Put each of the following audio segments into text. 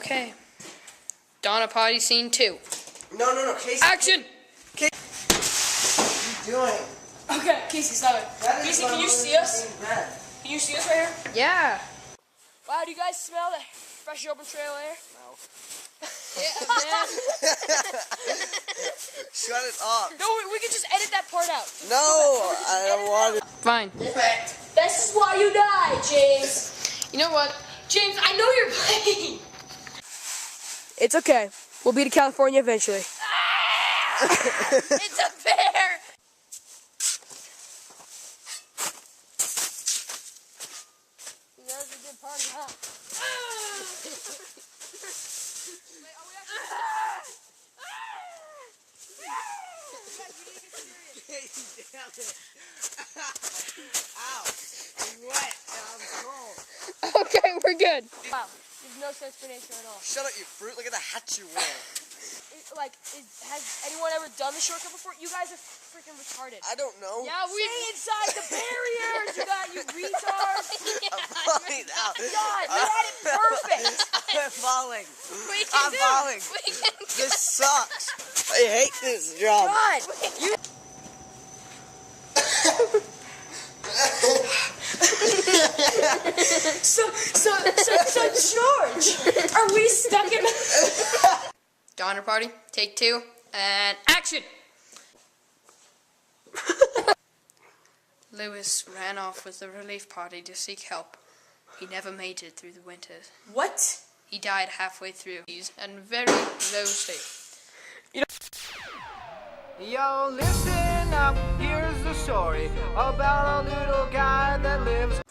Okay. Donna potty scene 2. No, Casey. Action! Casey. What are you doing? Okay, Casey, stop it. Casey, can you see us? Can you see us right here? Yeah. Wow, do you guys smell the fresh open trail air? No. Yeah, man. Shut it up. No, we can just edit that part out. No, I don't want it. Fine. This is why you die, James. You know what? James, I know you're playing. It's okay. We'll be to California eventually. It's a bear! That was a good party, huh? Wait, are we actually... Damn it. Ow. I'm wet and I'm cold. Okay, we're good. Wow, there's no explanation at all. Shut up, you fruit. Look at the hat you wear. Has anyone ever done the shortcut before? You guys are freaking retarded. I don't know. Yeah, stay inside the barriers, you retards. I'm falling out. God, you had it perfect. I'm falling. We can I'm do falling. it. We can do This sucks. I hate this job. God, you... So George, are we stuck in... Donner party, take 2, and action! Lewis ran off with the relief party to seek help. He never made it through the winter. What? He died halfway through and very low state. Yo, listen up, here's the story about a little guy that lives...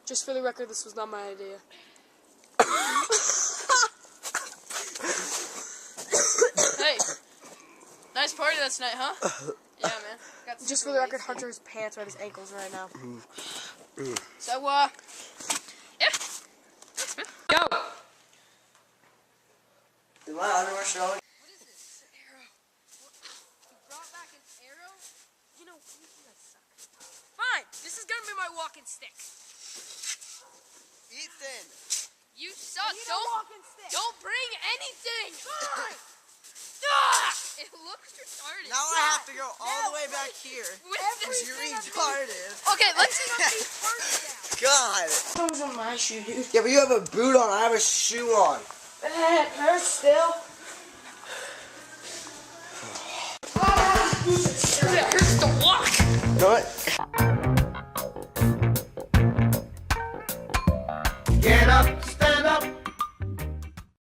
Just for the record, this was not my idea. Hey, nice party last night, huh? Yeah, man. Got Just for the record, Hunter's pants are at his ankles right now. So, yeah. Thanks, man. Go! Is my underwear showing? What is this? Arrow. You brought back an arrow? You know, you guys suck. Fine, this is gonna be my walking stick. Ethan. You suck. need a walking stick. Don't bring anything. Fine. It looks retarded. Now I have to go all the way back here. Because you're retarded. Okay, let's God. That was on my shoe, dude. Yeah, but you have a boot on. I have a shoe on. It hurts still. It hurts to walk. You know what? Get up,